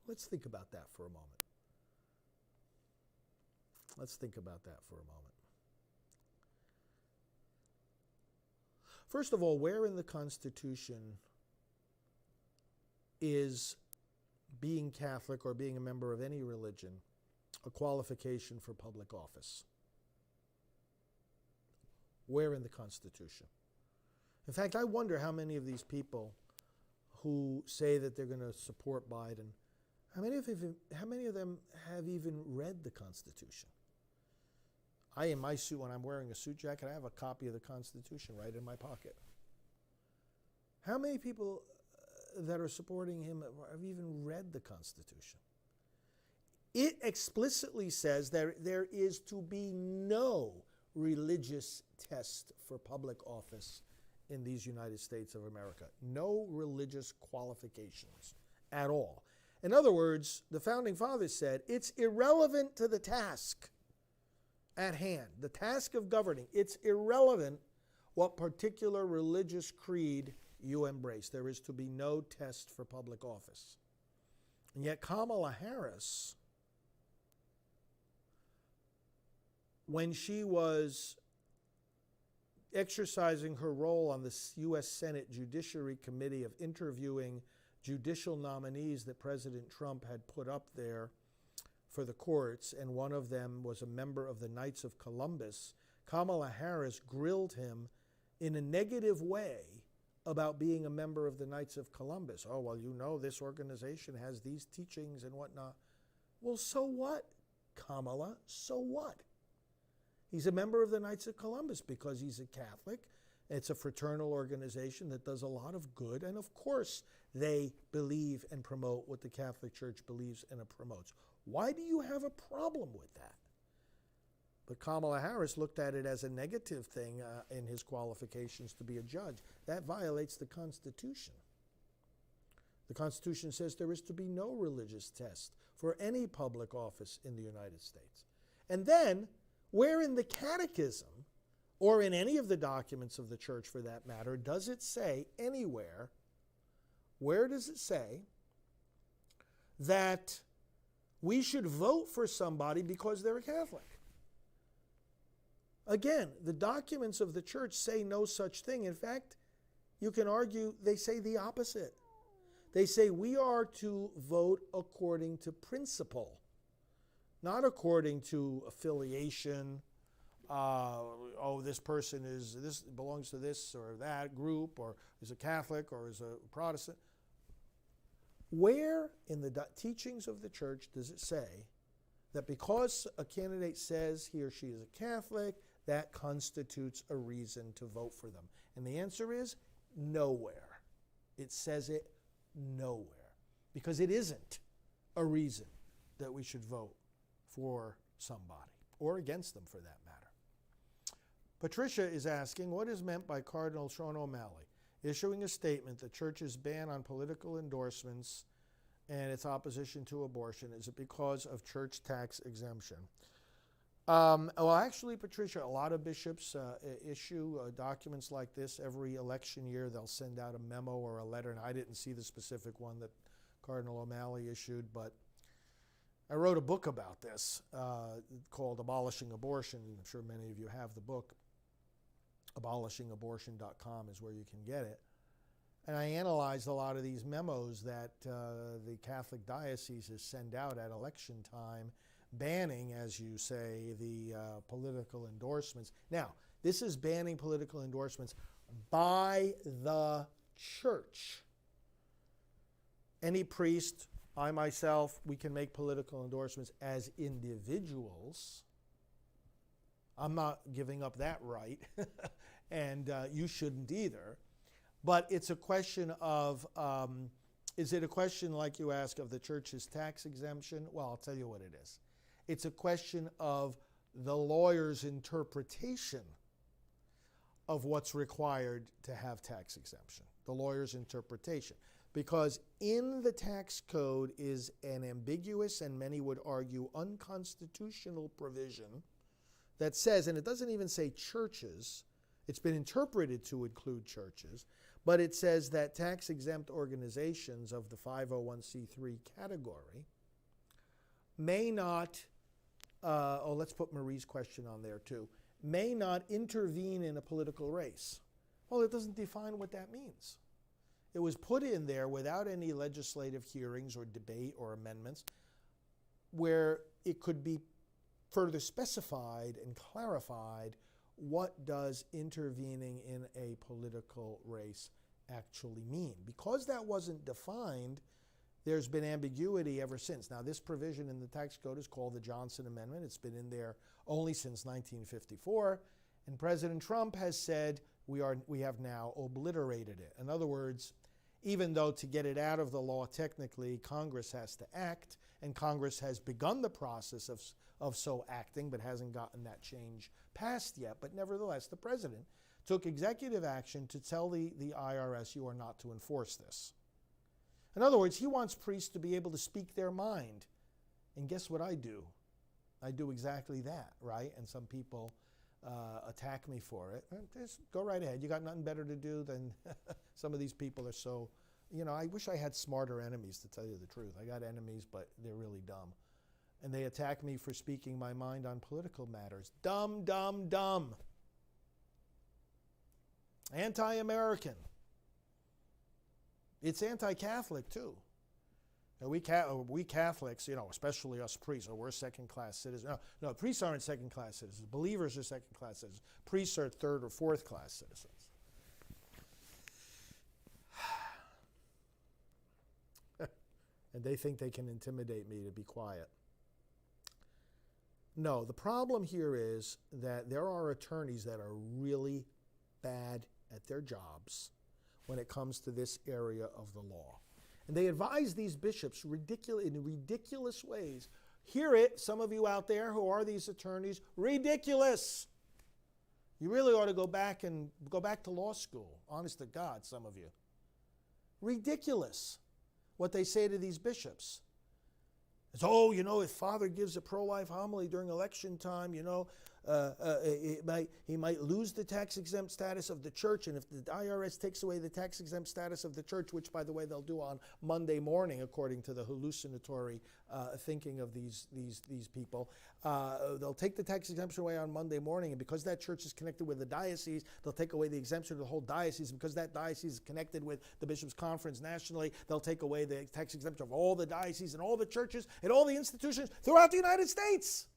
Let's think about that for a moment. Let's think about that for a moment. First of all, where in the Constitution is being Catholic or being a member of any religion a qualification for public office? Where in the Constitution? In fact, I wonder how many of these people who say that they're going to support Biden, how many of them have even read the Constitution? In my suit, when I'm wearing a suit jacket, I have a copy of the Constitution right in my pocket. How many people that are supporting him have even read the Constitution? It explicitly says that there is to be no religious test for public office in these United States of America. No religious qualifications at all. In other words, the Founding Fathers said it's irrelevant to the task at hand, the task of governing. It's irrelevant what particular religious creed you embrace. There is to be no test for public office. And yet Kamala Harris, when she was exercising her role on the U.S. Senate Judiciary Committee of interviewing judicial nominees that President Trump had put up there for the courts, and one of them was a member of the Knights of Columbus, Kamala Harris grilled him in a negative way about being a member of the Knights of Columbus. Oh, well, you know, this organization has these teachings and whatnot. Well, so what, Kamala? So what? He's a member of the Knights of Columbus because he's a Catholic. It's a fraternal organization that does a lot of good, and of course they believe and promote what the Catholic Church believes and promotes. Why do you have a problem with that? But Kamala Harris looked at it as a negative thing in his qualifications to be a judge. That violates the Constitution. The Constitution says there is to be no religious test for any public office in the United States. And then, where in the Catechism, or in any of the documents of the church for that matter, does it say anywhere, where does it say that we should vote for somebody because they're a Catholic? Again, the documents of the church say no such thing. In fact, you can argue they say the opposite. They say we are to vote according to principle, not according to affiliation. This person belongs to this or that group, or is a Catholic or is a Protestant. Where in the teachings of the church does it say that because a candidate says he or she is a Catholic, that constitutes a reason to vote for them? And the answer is nowhere. It says it nowhere, because it isn't a reason that we should vote for somebody or against them for that matter. Patricia is asking, what is meant by Cardinal Sean O'Malley issuing a statement that church's ban on political endorsements and its opposition to abortion? Is it because of church tax exemption? Well, actually, Patricia, a lot of bishops issue documents like this every election year. They'll send out a memo or a letter, and I didn't see the specific one that Cardinal O'Malley issued, but I wrote a book about this called Abolishing Abortion. I'm sure many of you have the book. AbolishingAbortion.com is where you can get it. And I analyzed a lot of these memos that the Catholic dioceses send out at election time, banning, as you say, the political endorsements. Now, this is banning political endorsements by the church. Any priest, I myself, we can make political endorsements as individuals. I'm not giving up that right, and you shouldn't either. But it's a question of, is it a question, like you ask, of the church's tax exemption? Well, I'll tell you what it is. It's a question of the lawyer's interpretation of what's required to have tax exemption, the lawyer's interpretation. Because in the tax code is an ambiguous and many would argue unconstitutional provision that says, and it doesn't even say churches, it's been interpreted to include churches, but it says that tax-exempt organizations of the 501c3 category may not, let's put Marie's question on there too, may not intervene in a political race. Well, it doesn't define what that means. It was put in there without any legislative hearings or debate or amendments where it could be further specified and clarified what does intervening in a political race actually mean. Because that wasn't defined, there's been ambiguity ever since. Now, this provision in the tax code is called the Johnson Amendment. It's been in there only since 1954, and President Trump has said we have now obliterated it. In other words, even though to get it out of the law technically, Congress has to act, and Congress has begun the process of so acting, but hasn't gotten that change passed yet. But nevertheless, the president took executive action to tell the IRS, you are not to enforce this. In other words, he wants priests to be able to speak their mind. And guess what I do? I do exactly that, right? And some people attack me for it. Just go right ahead. You got nothing better to do than some of these people are so, I wish I had smarter enemies, to tell you the truth. I got enemies, but they're really dumb. And they attack me for speaking my mind on political matters. Dumb, dumb, dumb. Anti-American. It's anti-Catholic, too. Now, we Catholics, especially us priests, we're second-class citizens. No, priests aren't second-class citizens. Believers are second-class citizens. Priests are third- or fourth-class citizens. And they think they can intimidate me to be quiet. No, the problem here is that there are attorneys that are really bad at their jobs when it comes to this area of the law. And they advise these bishops in ridiculous ways. Hear it, some of you out there who are these attorneys, ridiculous. You really ought to go back to law school, honest to God, some of you. Ridiculous what they say to these bishops. It's, if Father gives a pro-life homily during election time, he might lose the tax-exempt status of the church, and if the IRS takes away the tax-exempt status of the church, which, by the way, they'll do on Monday morning, according to the hallucinatory thinking of these people, they'll take the tax exemption away on Monday morning, and because that church is connected with the diocese, they'll take away the exemption of the whole diocese. Because that diocese is connected with the Bishops' Conference nationally, they'll take away the tax exemption of all the dioceses and all the churches and all the institutions throughout the United States.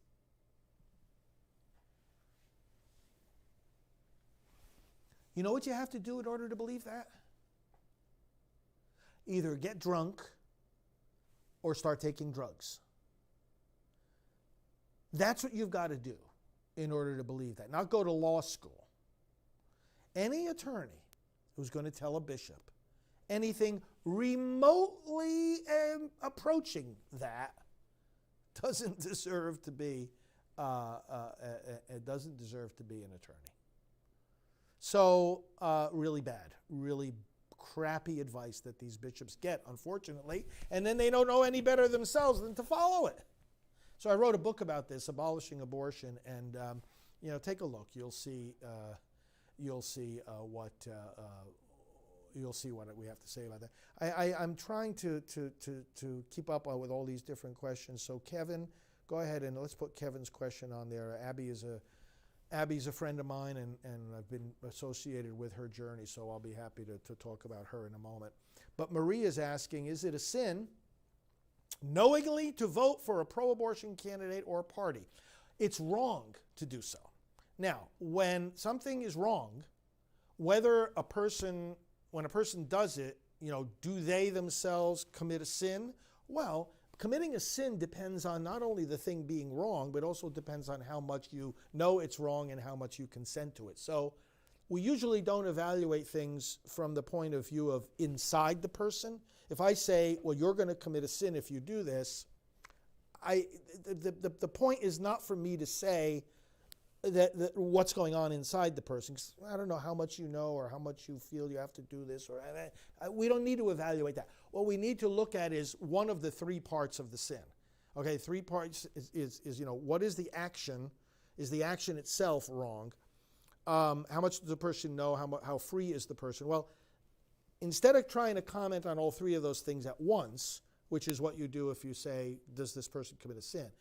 You know what you have to do in order to believe that? Either get drunk or start taking drugs. That's what you've got to do in order to believe that. Not go to law school. Any attorney who's going to tell a bishop anything remotely approaching that doesn't deserve to be an attorney. So really bad, really crappy advice that these bishops get, unfortunately, and then they don't know any better themselves than to follow it. So I wrote a book about this, Abolishing Abortion, and take a look. You'll see what you'll see what we have to say about that. I'm trying to keep up with all these different questions. So Kevin, go ahead and let's put Kevin's question on there. Abby's a friend of mine, and I've been associated with her journey, so I'll be happy to talk about her in a moment. But Marie is asking, is it a sin knowingly to vote for a pro-abortion candidate or party? It's wrong to do so. Now, when something is wrong, when a person does it, do they themselves commit a sin? Well, committing a sin depends on not only the thing being wrong, but also depends on how much you know it's wrong and how much you consent to it. So we usually don't evaluate things from the point of view of inside the person. If I say, well, you're going to commit a sin if you do this, the point is not for me to say that what's going on inside the person. 'Cause I don't know how much you know or how much you feel you have to do this. We don't need to evaluate that. What we need to look at is one of the three parts of the sin. Okay, three parts is what is the action? Is the action itself wrong? How much does the person know? How free is the person? Well, instead of trying to comment on all three of those things at once, which is what you do if you say, does this person commit a sin?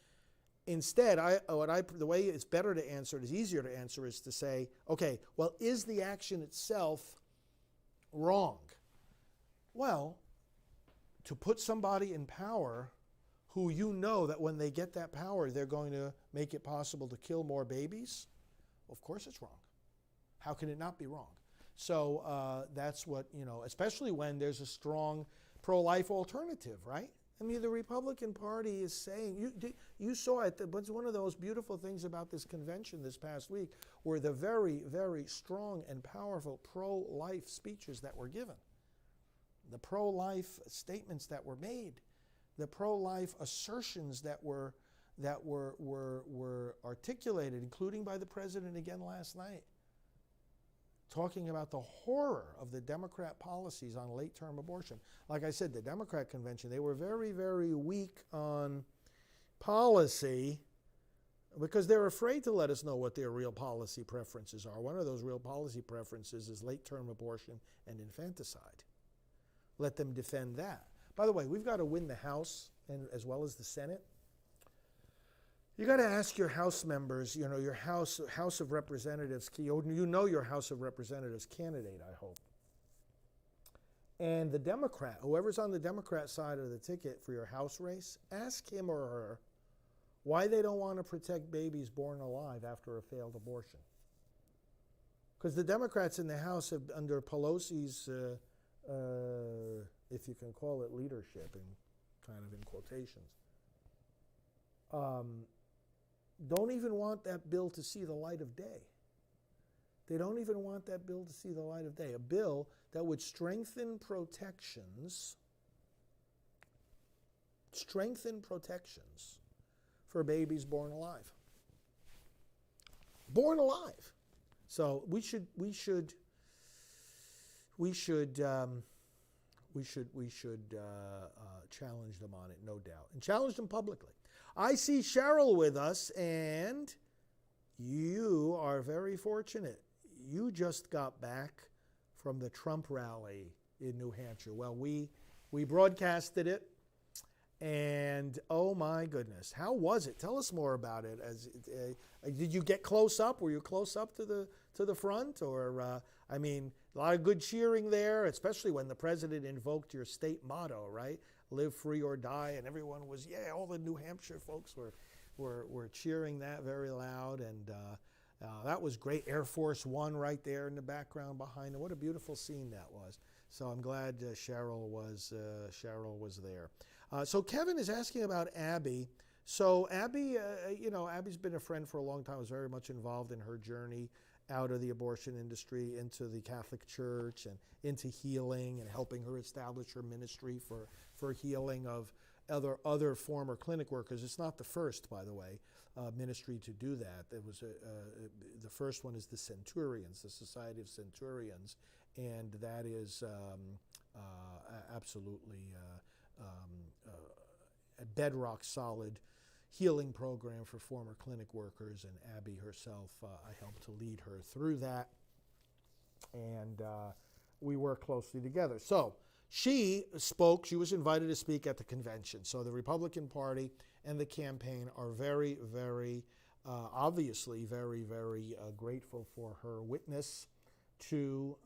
Instead, the way it's better to answer it, is easier to answer, is to say, okay, well, is the action itself wrong? Well, to put somebody in power who you know that when they get that power, they're going to make it possible to kill more babies, of course it's wrong. How can it not be wrong? So that's what, especially when there's a strong pro-life alternative, right? I mean, the Republican Party is saying, you saw it, but one of those beautiful things about this convention this past week were the very, very strong and powerful pro-life speeches that were given, the pro-life statements that were made, the pro-life assertions that were articulated, including by the president again last night, talking about the horror of the Democrat policies on late-term abortion. Like I said, the Democrat convention, they were very, very weak on policy because they're afraid to let us know what their real policy preferences are. One of those real policy preferences is late-term abortion and infanticide. Let them defend that. By the way, we've got to win the House and as well as the Senate. You got to ask your House members, your House of Representatives, you know your House of Representatives candidate, I hope. And the Democrat, whoever's on the Democrat side of the ticket for your House race, ask him or her why they don't want to protect babies born alive after a failed abortion. Because the Democrats in the House have, under Pelosi's, if you can call it leadership, in quotations, don't even want that bill to see the light of day. They don't even want that bill to see the light of day. A bill that would strengthen protections for babies born alive. Born alive. So we should challenge them on it, no doubt, and challenge them publicly. I see Cheryl with us, and you are very fortunate. You just got back from the Trump rally in New Hampshire. Well, we broadcasted it, and oh my goodness, how was it? Tell us more about it. Did you get close up? Were you close up to the front, or a lot of good cheering there, especially when the president invoked your state motto, right? Live free or die, and everyone was, all the New Hampshire folks were cheering that very loud, and that was great. Air Force One right there in the background behind them. What a beautiful scene that was. So I'm glad Cheryl was there. So Kevin is asking about Abby. So Abby, Abby's been a friend for a long time, was very much involved in her journey out of the abortion industry into the Catholic Church and into healing and helping her establish her ministry for healing of other former clinic workers. It's not the first, by the way, ministry to do that. There was the first one is the Centurions, the Society of Centurions, and that is absolutely a bedrock solid healing program for former clinic workers, and Abby herself, I helped to lead her through that. And we work closely together. So she spoke, she was invited to speak at the convention. So the Republican Party and the campaign are very, very, obviously very, very grateful for her witness to,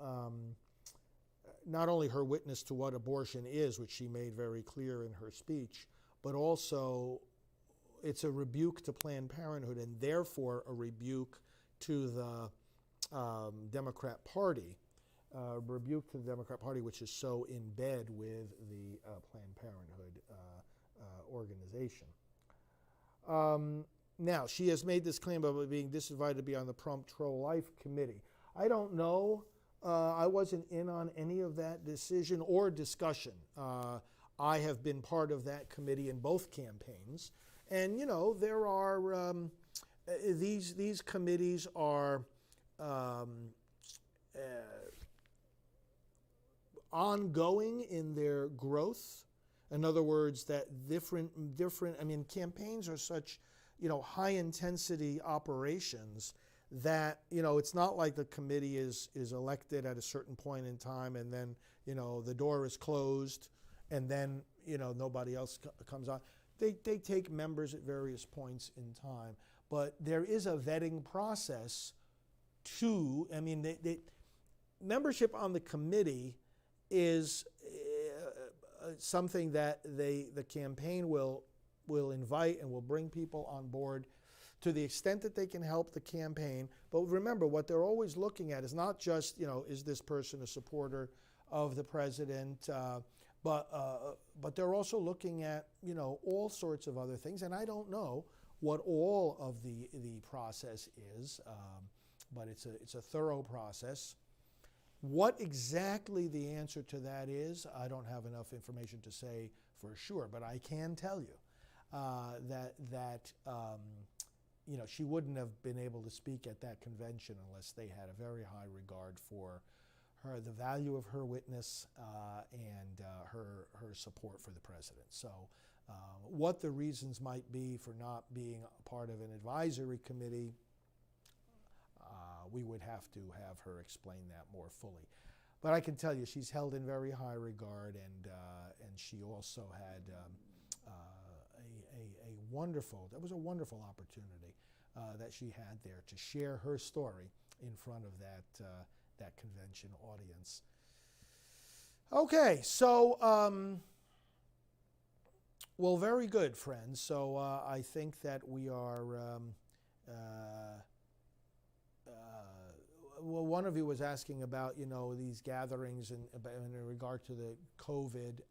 not only her witness to what abortion is, which she made very clear in her speech, but also it's a rebuke to Planned Parenthood and therefore a rebuke to the Democrat Party. Rebuke to the Democrat Party, which is so in bed with the Planned Parenthood organization. Now, she has made this claim about being disinvited to be on the pro-life committee. I don't know. I wasn't in on any of that decision or discussion. I have been part of that committee in both campaigns. And, you know, there are, these committees are ongoing in their growth. In other words, that different, I mean, campaigns are such, you know, high intensity operations that, you know, it's not like the committee is elected at a certain point in time and then, you know, the door is closed and then, you know, nobody else comes on. They take members at various points in time. But there is a vetting process to, I mean, membership on the committee is something that the campaign will invite and will bring people on board to the extent that they can help the campaign. But remember, what they're always looking at is not just, you know, is this person a supporter of the president, but they're also looking at, you know, all sorts of other things. And I don't know what all of the process is, but it's a thorough process. What exactly the answer to that is, I don't have enough information to say for sure, but I can tell you that you know, she wouldn't have been able to speak at that convention unless they had a very high regard for her, the value of her witness, and her support for the president. So what the reasons might be for not being a part of an advisory committee, we would have to have her explain that more fully. But I can tell you she's held in very high regard, and she also had a wonderful, that was a wonderful opportunity that she had there to share her story in front of that convention audience. Okay, so, well, very good, friends. So I think that we are, well, one of you was asking about, you know, these gatherings and in regard to the COVID,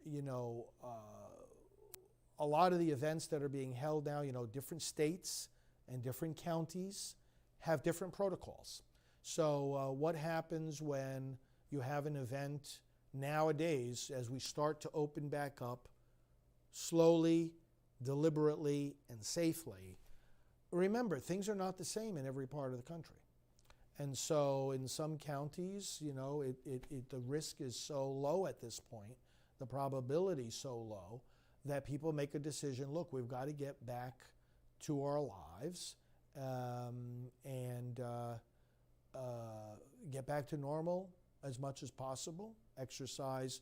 you know, a lot of the events that are being held now, you know, different states and different counties have different protocols. So what happens when you have an event nowadays as we start to open back up slowly, deliberately, and safely? Remember, things are not the same in every part of the country. And so in some counties, you know, the risk is so low at this point, the probability so low, that people make a decision, look, we've got to get back to our lives and get back to normal as much as possible, exercise,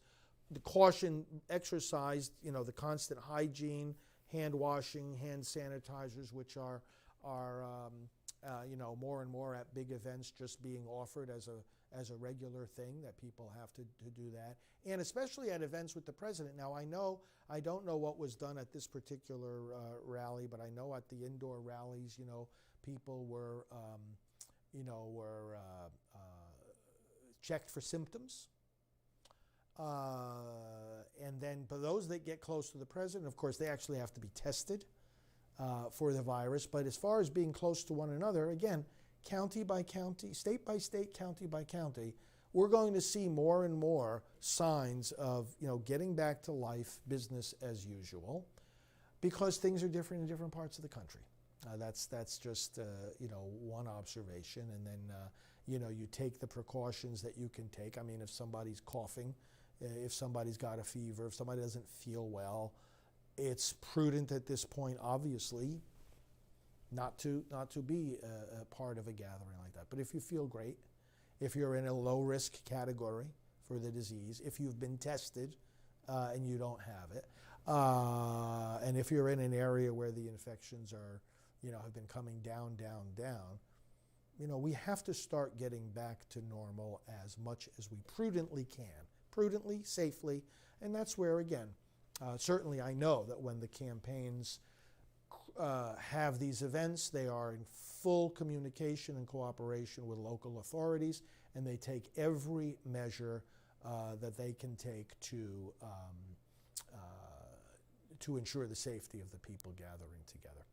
the caution, exercise, you know, the constant hygiene, hand washing, hand sanitizers, which are you know, more and more at big events just being offered as a regular thing, that people have to do that. And especially at events with the president. Now, I don't know what was done at this particular rally, but I know at the indoor rallies, you know, people were, you know, checked for symptoms. And then for those that get close to the president, of course, they actually have to be tested for the virus. But as far as being close to one another, again, county by county, state by state, county by county, we're going to see more and more signs of, you know, getting back to life, business as usual, because things are different in different parts of the country. That's just you know, one observation, and then you know, you take the precautions that you can take. I mean, if somebody's coughing, if somebody's got a fever, if somebody doesn't feel well, it's prudent at this point, obviously, not to be a part of a gathering like that. But if you feel great if you're in a low-risk category for the disease, if you've been tested and you don't have it, and if you're in an area where the infections are, have been coming down, we have to start getting back to normal as much as we prudently can. Prudently, safely, and that's where, again, certainly I know that when the campaigns have these events, they are in full communication and cooperation with local authorities, and they take every measure that they can take to ensure the safety of the people gathering together.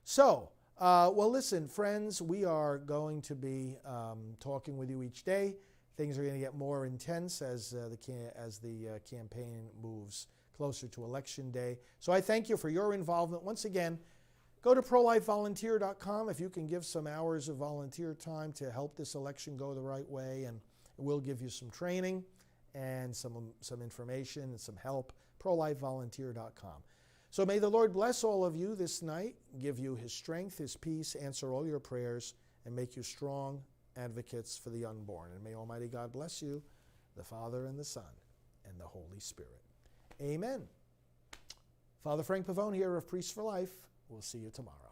So, well, listen, friends, we are going to be talking with you each day. Things are going to get more intense as the campaign moves closer to Election Day. So I thank you for your involvement. Once again, go to prolifevolunteer.com if you can give some hours of volunteer time to help this election go the right way, and we'll give you some training and some information and some help. prolifevolunteer.com. So may the Lord bless all of you this night, give you His strength, His peace, answer all your prayers, and make you strong advocates for the unborn. And may Almighty God bless you, the Father and the Son and the Holy Spirit. Amen. Father Frank Pavone here of Priests for Life. We'll see you tomorrow.